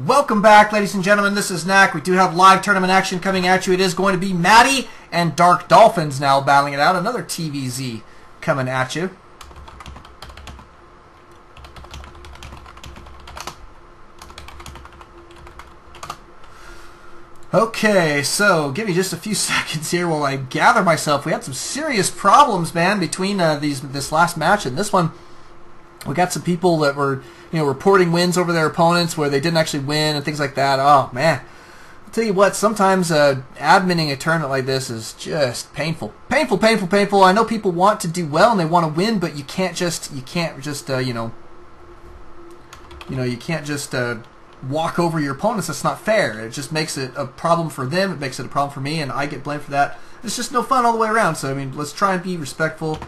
Welcome back, ladies and gentlemen. This is Knack. We do have live tournament action coming at you. It is going to be Matty and DarkDolphins now battling it out. Another TvZ coming at you. Okay, so give me just a few seconds here while I gather myself. We had some serious problems, man, between this last match and this one. We got some people that were, reporting wins over their opponents where they didn't actually win and things like that. Oh, man. I'll tell you what, sometimes adminning a tournament like this is just painful. Painful, painful, painful. I know people want to do well and they want to win, but you can't just walk over your opponents. That's not fair. It just makes it a problem for them. It makes it a problem for me, and I get blamed for that. It's just no fun all the way around. So, I mean, let's try and be respectful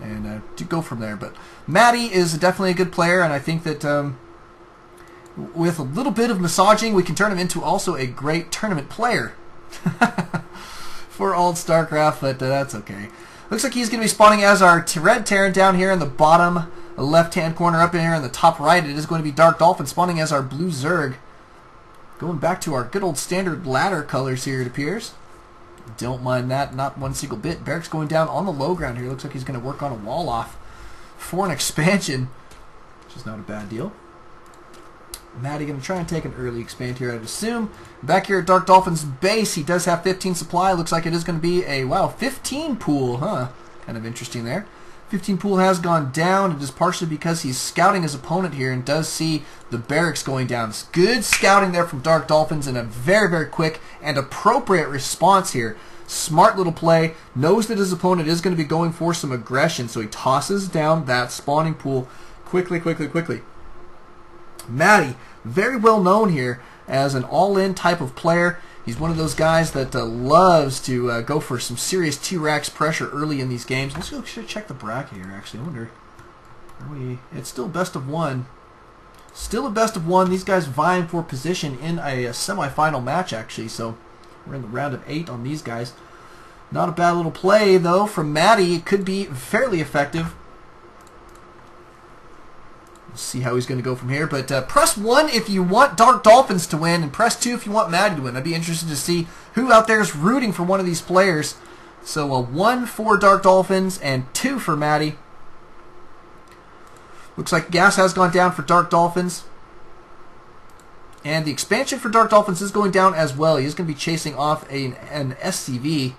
and to go from there. But Matty is definitely a good player, and I think that with a little bit of massaging, we can turn him into also a great tournament player for ALT-Stracraft, but that's okay. Looks like he's going to be spawning as our Red Terran down here in the bottom left-hand corner. Up in here in the top right, it is going to be DarkDolphin spawning as our Blue Zerg. Going back to our good old standard ladder colors here, it appears. Don't mind that, not one single bit. Barracks going down on the low ground here. Looks like he's going to work on a wall off for an expansion, which is not a bad deal. Matty going to try and take an early expand here, I'd assume. Back here at DarkDolphin's base, he does have 15 supply. Looks like it is going to be a, 15 pool, huh? Kind of interesting there. 15 pool has gone down. It is partially because he's scouting his opponent here and does see the barracks going down. It's good scouting there from DarkDolphins and a very, very quick and appropriate response here. Smart little play. Knows that his opponent is going to be going for some aggression, so he tosses down that spawning pool quickly, quickly, quickly. Matty, very well known here as an all-in type of player. He's one of those guys that loves to go for some serious T-Rex pressure early in these games. Let's go check the bracket here, actually. I wonder, it's still best of one. Still a best of one. These guys vying for position in a semi-final match, actually. So we're in the round of 8 on these guys. Not a bad little play, though, from Matty. It could be fairly effective. See how he's going to go from here, but press 1 if you want DarkDolphins to win, and press 2 if you want Matty to win. I'd be interested to see who out there is rooting for one of these players. So 1 for DarkDolphins and 2 for Matty. Looks like gas has gone down for DarkDolphins, and the expansion for DarkDolphins is going down as well. He is going to be chasing off an SCV.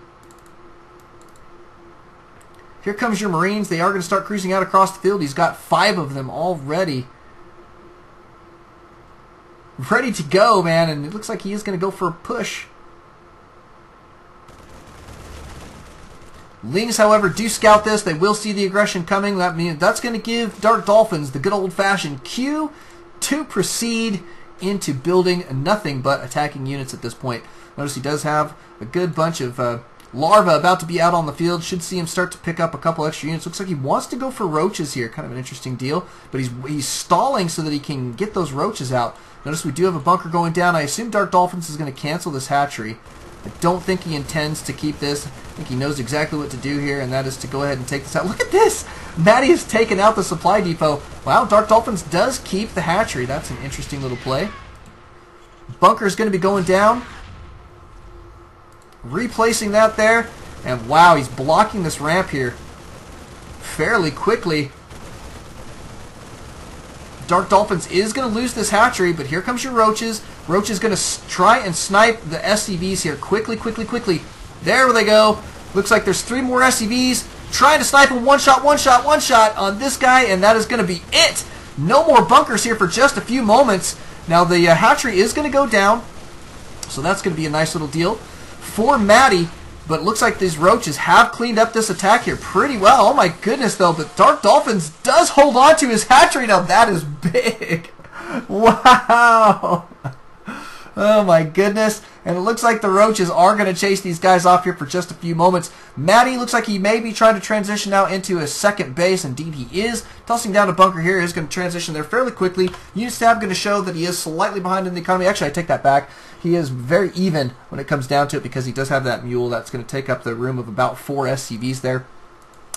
Here comes your Marines. They are going to start cruising out across the field. He's got 5 of them already. Ready to go, man. And it looks like he is going to go for a push. Lings, however, do scout this. They will see the aggression coming. That means that's going to give DarkDolphins the good old-fashioned cue to proceed into building nothing but attacking units at this point. Notice he does have a good bunch of larva about to be out on the field. Should see him start to pick up a couple extra units. Looks like he wants to go for roaches here. Kind of an interesting deal. But he's stalling so that he can get those roaches out. Notice we do have a bunker going down. I assume DarkDolphins is going to cancel this hatchery. I don't think he intends to keep this. I think he knows exactly what to do here, and that is to go ahead and take this out. Look at this! Matty has taken out the supply depot. Wow, DarkDolphins does keep the hatchery. That's an interesting little play. Bunker is going to be going down. Replacing that there, and wow, he's blocking this ramp here fairly quickly. DarkDolphins is going to lose this hatchery, but here comes your roaches. Roach is going to try and snipe the SCVs here quickly, quickly, quickly. There they go. Looks like there's 3 more SCVs trying to snipe him. One shot, one shot, one shot on this guy, and that is going to be it. No more bunkers here for just a few moments. Now the hatchery is going to go down, so that's going to be a nice little deal for Matty, but looks like these roaches have cleaned up this attack here pretty well. Oh my goodness, though, but DarkDolphins does hold on to his hatchery. Now that is big. Wow. Oh my goodness. And it looks like the roaches are going to chase these guys off here for just a few moments. Matty looks like he may be trying to transition now into a second base. Indeed he is. Tossing down a bunker here. He's going to transition there fairly quickly. Unit stab going to show that he is slightly behind in the economy. Actually, I take that back. He is very even when it comes down to it because he does have that mule. That's going to take up the room of about 4 SCVs there.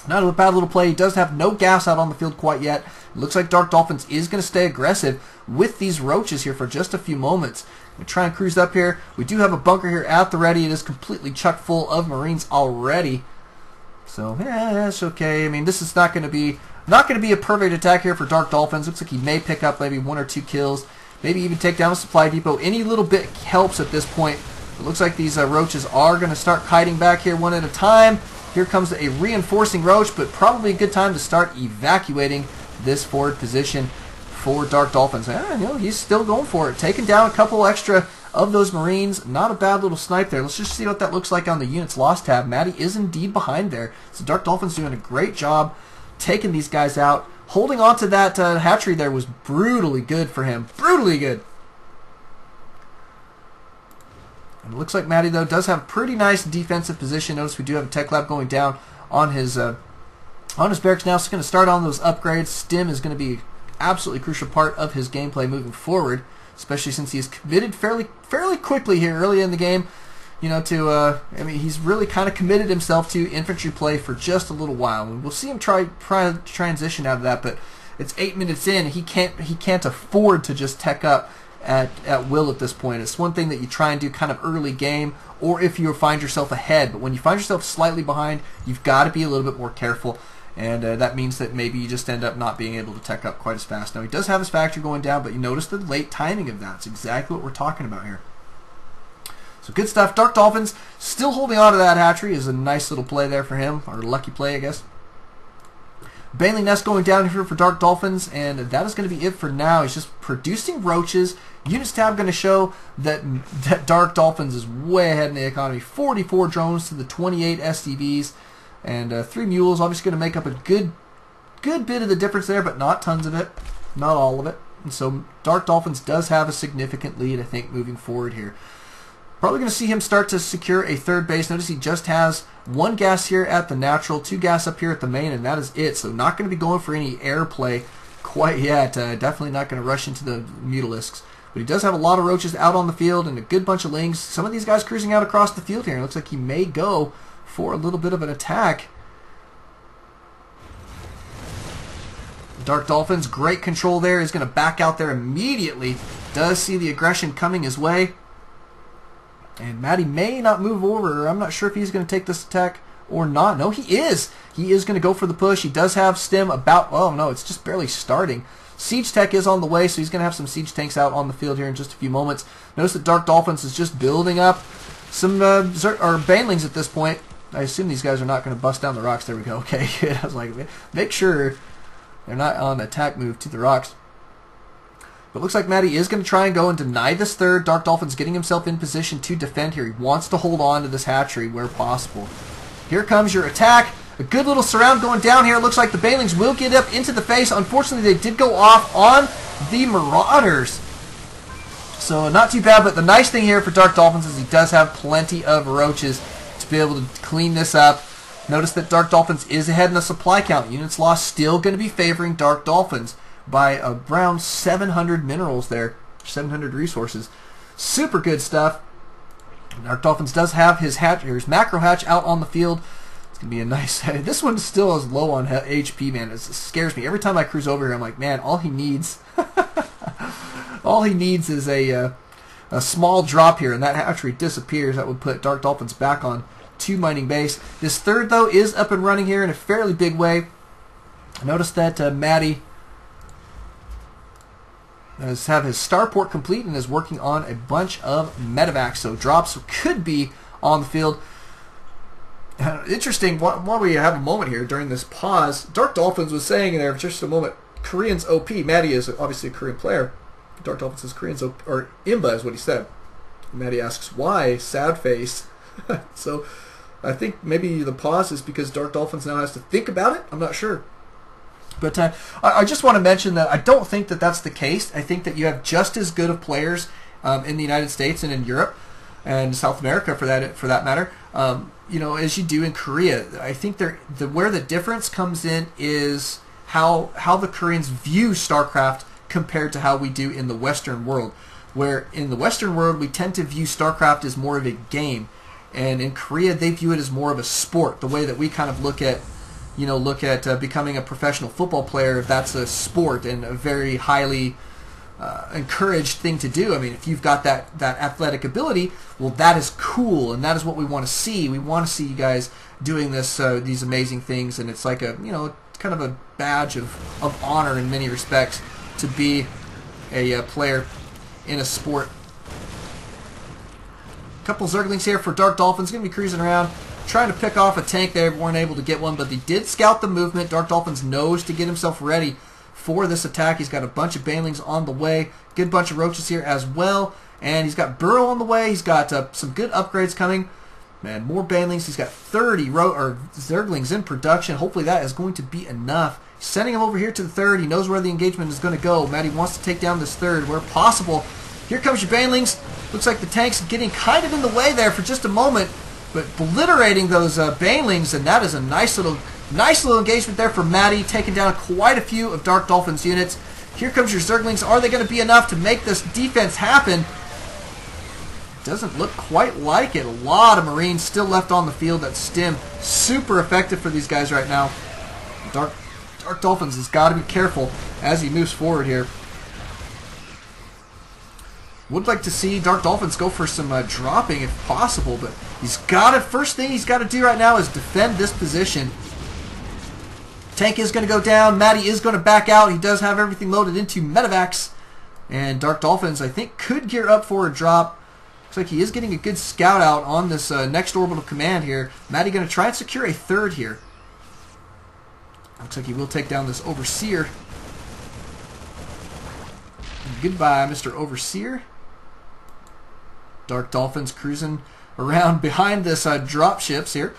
Not a bad little play. He does have no gas out on the field quite yet. It looks like Dark Dolphins is going to stay aggressive with these roaches here for just a few moments. We try and cruise up here. We do have a bunker here at the ready. It is completely chock full of Marines already. So yeah, that's okay. I mean, this is not going to be a perfect attack here for Dark Dolphins. Looks like he may pick up maybe 1 or 2 kills, maybe even take down a supply depot. Any little bit helps at this point. It looks like these roaches are going to start kiting back here one at a time. Here comes a reinforcing roach, but probably a good time to start evacuating this forward position for Dark Dolphins. He's still going for it, taking down a couple extra of those Marines. Not a bad little snipe there. Let's just see what that looks like on the units lost tab. Matty is indeed behind there. So Dark Dolphins doing a great job taking these guys out. Holding on to that hatchery there was brutally good for him. Brutally good. And it looks like Matty, though, does have a pretty nice defensive position. Notice we do have a tech lab going down on his barracks now. So going to start on those upgrades. Stim is going to be absolutely crucial part of his gameplay moving forward, especially since he's committed fairly quickly here early in the game. He's really kind of committed himself to infantry play for just a little while. And we'll see him try to transition out of that, but it's 8 minutes in. He can't afford to just tech up at will at this point. It's one thing that you try and do kind of early game, or if you find yourself ahead. But when you find yourself slightly behind, you've got to be a little bit more careful. And that means that maybe you just end up not being able to tech up quite as fast. Now, he does have his factory going down, but you notice the late timing of that. It's exactly what we're talking about here. So good stuff. Dark Dolphins still holding on to that hatchery is a nice little play there for him, or lucky play, I guess. Baneling Nest going down here for Dark Dolphins, and that is going to be it for now. He's just producing roaches. Units tab going to show that Dark Dolphins is way ahead in the economy. 44 drones to the 28 SCVs, and 3 mules. Obviously going to make up a good bit of the difference there, but not tons of it, not all of it. And so Dark Dolphins does have a significant lead, I think, moving forward here. Probably going to see him start to secure a third base. Notice he just has 1 gas here at the natural, 2 gas up here at the main, and that is it. So not going to be going for any air play quite yet. Definitely not going to rush into the Mutalisks. But he does have a lot of roaches out on the field and a good bunch of lings. Some of these guys cruising out across the field here. It looks like he may go for a little bit of an attack. Dark Dolphins, great control there. He's going to back out there immediately. Does see the aggression coming his way. And Matty may not move over. I'm not sure if he's going to take this attack or not. No, he is. He is going to go for the push. He does have Stim about... Oh, no, it's just barely starting. Siege Tech is on the way, so he's going to have some Siege Tanks out on the field here in just a few moments. Notice that Dark Dolphins is just building up some Banelings at this point. I assume these guys are not going to bust down the rocks. There we go. Okay, good. I was like, make sure they're not on attack move to the rocks. But it looks like Matty is going to try and go and deny this third. Dark Dolphin's getting himself in position to defend here. He wants to hold on to this hatchery where possible. Here comes your attack. A good little surround going down here. It looks like the Banelings will get up into the face. Unfortunately, they did go off on the Marauders. So not too bad, but the nice thing here for Dark Dolphins is he does have plenty of roaches to be able to clean this up. Notice that Dark Dolphins is ahead in the supply count. Units lost still going to be favoring Dark Dolphins by around 700 minerals there, 700 resources. Super good stuff. Dark Dolphins does have his macro hatch out on the field. It's going to be a nice... This one still is low on HP, man. It scares me. Every time I cruise over here, I'm like, man, all he needs... all he needs is a small drop here, and that hatchery disappears. That would put Dark Dolphins back on 2 mining base. This third, though, is up and running here in a fairly big way. Notice that Matty has his starport complete and is working on a bunch of medevacs, so drops could be on the field. Interesting, while we have a moment here during this pause, Dark Dolphins was saying there for just a moment, Koreans OP. Matty is obviously a Korean player. Dark Dolphins says Koreans OP, or Imba is what he said. Matty asks, why? Sad face. So I think maybe the pause is because Dark Dolphins now has to think about it. I'm not sure. But I just want to mention that I don't think that that's the case. I think that you have just as good of players in the United States and in Europe and South America for that matter, as you do in Korea. I think where the difference comes in is how the Koreans view StarCraft compared to how we do in the Western world. Where in the Western world we tend to view StarCraft as more of a game, and in Korea they view it as more of a sport. The way that we kind of look at look at becoming a professional football player, if that's a sport and a very highly encouraged thing to do. I mean, if you've got that athletic ability, well, that is cool, and that is what we want to see. We want to see you guys doing this, these amazing things, and it's like a, it's kind of a badge of honor in many respects to be a player in a sport. A couple Zerglings here for Dark Dolphins, going to be cruising around, trying to pick off a tank there. Weren't able to get one, but they did scout the movement. Dark Dolphins knows to get himself ready for this attack. He's got a bunch of banelings on the way, good bunch of roaches here as well, and he's got burrow on the way. He's got some good upgrades coming. Man, more banelings. He's got 30 Zerglings in production. Hopefully that is going to be enough. He's sending him over here to the third. He knows where the engagement is going to go. Matty wants to take down this third where possible. Here comes your banelings. Looks like the tank's getting kind of in the way there for just a moment, but obliterating those banelings, and that is a nice little engagement there for Matty, taking down quite a few of Dark Dolphins units. Here comes your Zerglings. Are they going to be enough to make this defense happen? Doesn't look quite like it. A lot of Marines still left on the field. That stim, super effective for these guys right now. Dark Dolphins has got to be careful as he moves forward here. Would like to see Dark Dolphins go for some dropping if possible, but he's got it. First thing he's got to do right now is defend this position. Tank is going to go down. Matty is going to back out. He does have everything loaded into medevacs, and Dark Dolphins, I think, could gear up for a drop. Looks like he is getting a good scout out on this next orbital command here. Matty going to try and secure a third here. Looks like he will take down this Overseer. Goodbye, Mr. Overseer. Dark Dolphins cruising around behind this drop ships here.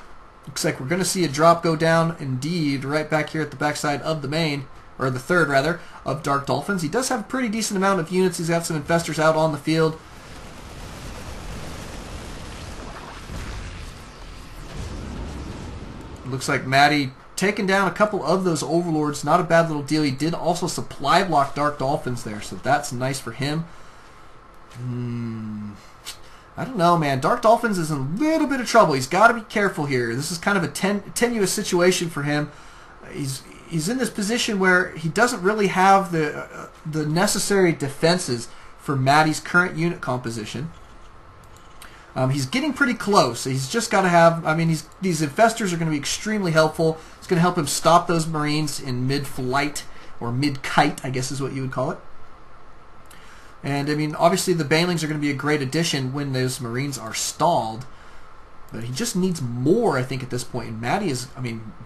Looks like we're going to see a drop go down indeed right back here at the backside of the main, or the third rather, of Dark Dolphins. He does have a pretty decent amount of units. He's got some infestors out on the field. Looks like Matty taking down a couple of those overlords. Not a bad little deal. He did also supply block Dark Dolphins there, so that's nice for him. I don't know, man. Dark Dolphins is in a little bit of trouble. He's got to be careful here. This is kind of a tenuous situation for him. He's in this position where he doesn't really have the necessary defenses for Matty's current unit composition. He's getting pretty close. He's just got to have, these infestors are going to be extremely helpful. It's going to help him stop those Marines in mid-flight, or mid-kite, I guess is what you would call it. And, obviously the banelings are going to be a great addition when those Marines are stalled. But he just needs more, I think, at this point. And Matty is,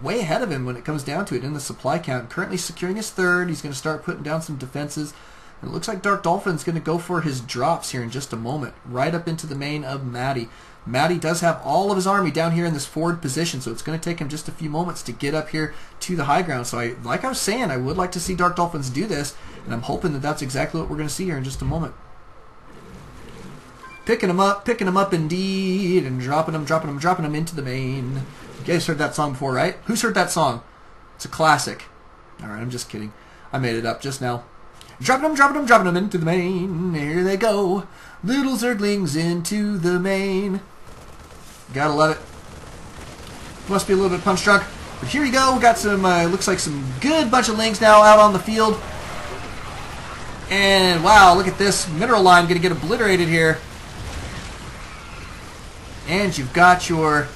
way ahead of him when it comes down to it in the supply count. Currently securing his third. He's going to start putting down some defenses. And it looks like Dark Dolphin's going to go for his drops here in just a moment, right up into the main of Matty. Matty does have all of his army down here in this forward position, so it's going to take him just a few moments to get up here to the high ground. So, like I was saying, I would like to see Dark Dolphins do this, and I'm hoping that that's exactly what we're going to see here in just a moment. Picking them up indeed, and dropping them into the main. You guys heard that song before, right? Who's heard that song? It's a classic. All right, I'm just kidding. I made it up just now. Dropping them into the main. Here they go. Little Zerglings into the main. Gotta love it. Must be a little bit punch drunk. But here you go. We got some, looks like some good bunch of lings now out on the field. And wow, look at this mineral line going to get obliterated here. And you've got your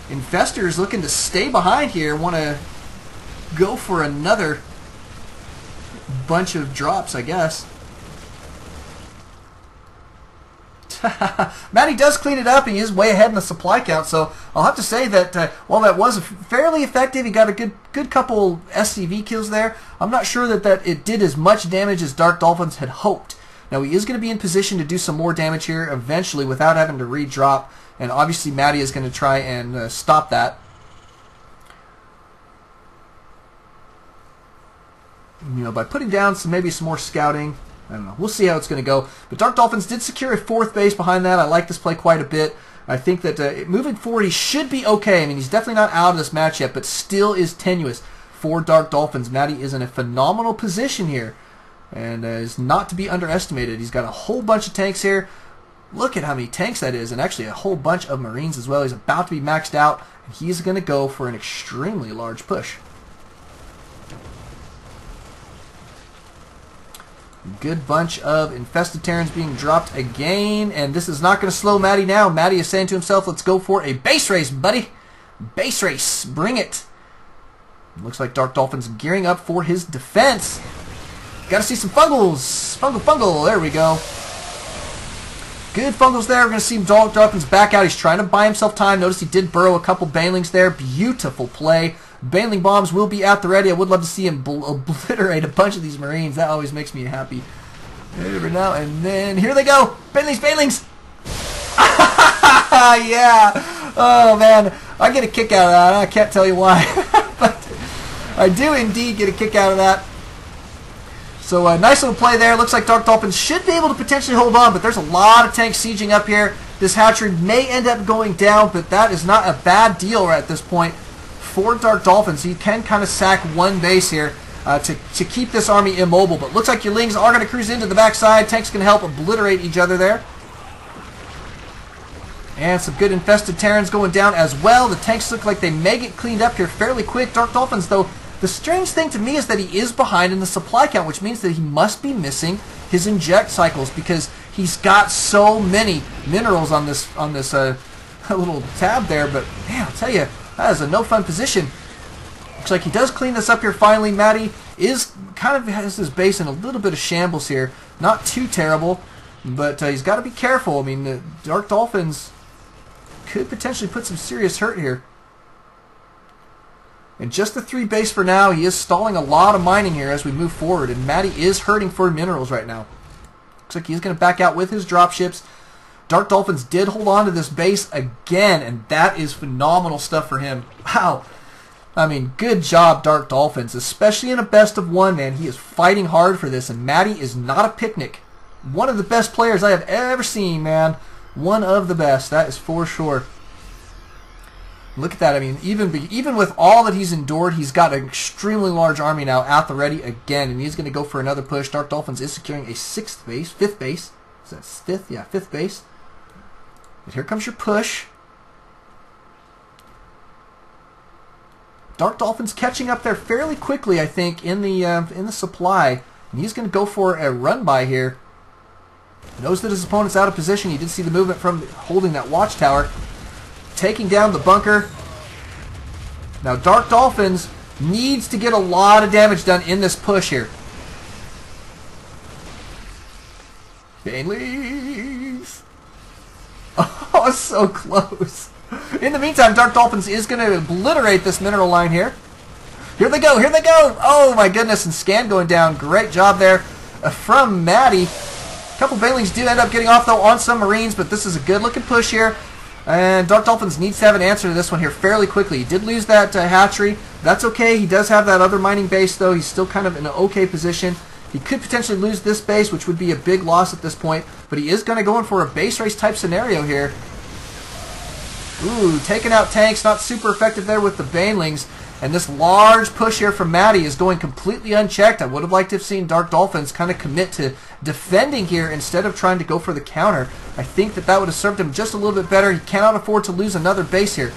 infestors looking to stay behind here. Want to go for another bunch of drops, I guess. Matty does clean it up. He is way ahead in the supply count, so I'll have to say that while that was fairly effective, he got a good couple SCV kills there. I'm not sure that it did as much damage as Dark Dolphins had hoped. Now he is going to be in position to do some more damage here eventually without having to re-drop, and obviously Matty is going to try and stop that. By putting down maybe some more scouting. I don't know. We'll see how it's going to go. But Dark Dolphins did secure a fourth base behind that. I like this play quite a bit. I think that moving forward, he should be okay. He's definitely not out of this match yet, but still is tenuous for Dark Dolphins. Matty is in a phenomenal position here, and is not to be underestimated. He's got a whole bunch of tanks here. Look at how many tanks that is, and actually a whole bunch of Marines as well. He's about to be maxed out, He's going to go for an extremely large push. Good bunch of infested Terrans being dropped again, and this is not going to slow Matty now. Matty is saying to himself, let's go for a base race, buddy. Base race. Bring it. Looks like Dark Dolphins gearing up for his defense. Got to see some fungals. Fungal. There we go. Good fungals there. We're going to see Dark Dolphins back out. He's trying to buy himself time. Notice he did burrow a couple banelings there. Beautiful play. Baneling bombs will be at the ready. I would love to see him obliterate a bunch of these Marines. That always makes me happy. Every now and then. Here they go. Banelings. Yeah. Oh, man. I get a kick out of that. I can't tell you why. But I do indeed get a kick out of that. So a nice little play there. Looks like Dark Dolphins should be able to potentially hold on, but there's a lot of tanks sieging up here. This hatchery may end up going down, but that is not a bad deal right at this point for Dark Dolphins. He can kind of sack one base here to keep this army immobile, but looks like your Lings are going to cruise into the backside. Tanks can help obliterate each other there. And some good infested Terrans going down as well. The tanks look like they may get cleaned up here fairly quick. Dark Dolphins, though, the strange thing to me is that he is behind in the supply count, which means that he must be missing his inject cycles because he's got so many minerals on this little tab there. But man, I'll tell you, that is a no fun position. Looks like he does clean this up here finally. Matty is kind of has his base in a little bit of shambles here. Not too terrible, but he's got to be careful. I mean, the Dark Dolphins could potentially put some serious hurt here. And just the 3 base for now. He is stalling a lot of mining here as we move forward, and Matty is hurting for minerals right now. Looks like he's going to back out with his dropships. Dark Dolphins did hold on to this base again, and that is phenomenal stuff for him. Wow. I mean, good job, Dark Dolphins, especially in a best of 1, man. He is fighting hard for this, and Matty is not a picnic. One of the best players I have ever seen, man. One of the best, that is for sure. Look at that. I mean, even with all that he's endured, he's got an extremely large army now at the ready again, and he's going to go for another push. Dark Dolphins is securing a 5th base. Is that 5th? Yeah, 5th base. But here comes your push. Dark Dolphins catching up there fairly quickly, I think, in the supply, and he's going to go for a run by here. Knows that his opponent's out of position. He did see the movement from holding that watchtower. Taking down the bunker. Now Dark Dolphins needs to get a lot of damage done in this push here. Banelings. Oh, so close. In the meantime, Dark Dolphins is going to obliterate this mineral line here. Here they go. Here they go. Oh my goodness. And Scan going down. Great job there from Matty. A couple Banelings do end up getting off, though, on some Marines, but this is a good-looking push here. And Dark Dolphins needs to have an answer to this one here fairly quickly. He did lose that hatchery. That's okay. He does have that other mining base, though. He's still kind of in an okay position. He could potentially lose this base, which would be a big loss at this point. But he is going to go in for a base race type scenario here. Ooh, taking out tanks. Not super effective there with the Banelings. And this large push here from Matty is going completely unchecked. I would have liked to have seen Dark Dolphins kind of commit to defending here instead of trying to go for the counter. I think that that would have served him just a little bit better. He cannot afford to lose another base here.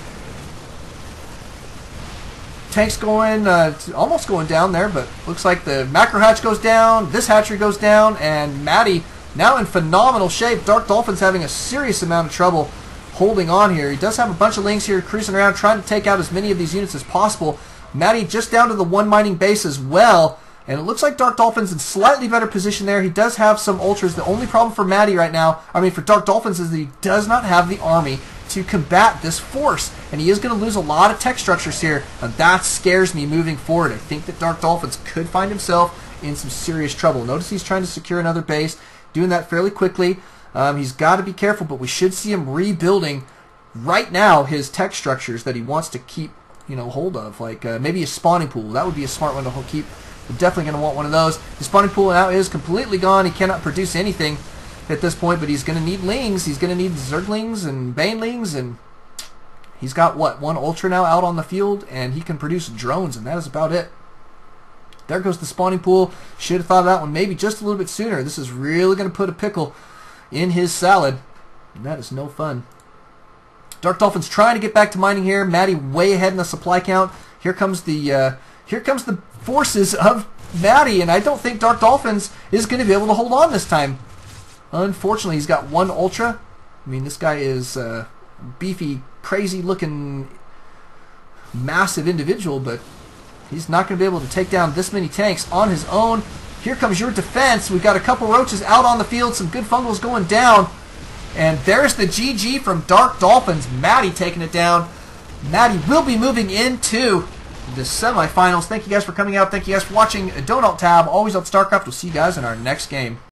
Tanks going, almost going down there, but looks like the macro hatch goes down, this hatchery goes down, and Matty now in phenomenal shape. Dark Dolphins having a serious amount of trouble holding on here. He does have a bunch of Lings here cruising around trying to take out as many of these units as possible. Matty just down to the 1 mining base as well. And it looks like Dark Dolphins in slightly better position there. He does have some ultras. The only problem for Matty right now, for Dark Dolphins, is that he does not have the army to combat this force. And he is going to lose a lot of tech structures here. And that scares me moving forward. I think that Dark Dolphins could find himself in some serious trouble. Notice he's trying to secure another base. Doing that fairly quickly. He's got to be careful, but we should see him rebuilding right now his tech structures that he wants to keep, hold of. Like maybe a spawning pool. That would be a smart one to keep. We're definitely going to want one of those. His spawning pool now is completely gone. He cannot produce anything at this point, but he's going to need Lings. He's going to need Zerglings and Banelings, and he's got, what, 1 Ultra now out on the field, and he can produce drones, and that is about it. There goes the spawning pool. Should have thought of that one maybe just a little bit sooner. This is really going to put a pickle in his salad, and that is no fun. Dark Dolphins trying to get back to mining here. Matty way ahead in the supply count. Here comes the forces of Matty, and I don't think Dark Dolphins is going to be able to hold on this time. Unfortunately, he's got one Ultra. I mean, this guy is beefy, crazy-looking, massive individual, but he's not going to be able to take down this many tanks on his own. Here comes your defense. We've got a couple roaches out on the field, some good fungals going down. And there's the GG from Dark Dolphins. Matty taking it down. Matty will be moving into the semifinals. Thank you guys for coming out. Thank you guys for watching. Don't Alt Tab, always on Starcraft. We'll see you guys in our next game.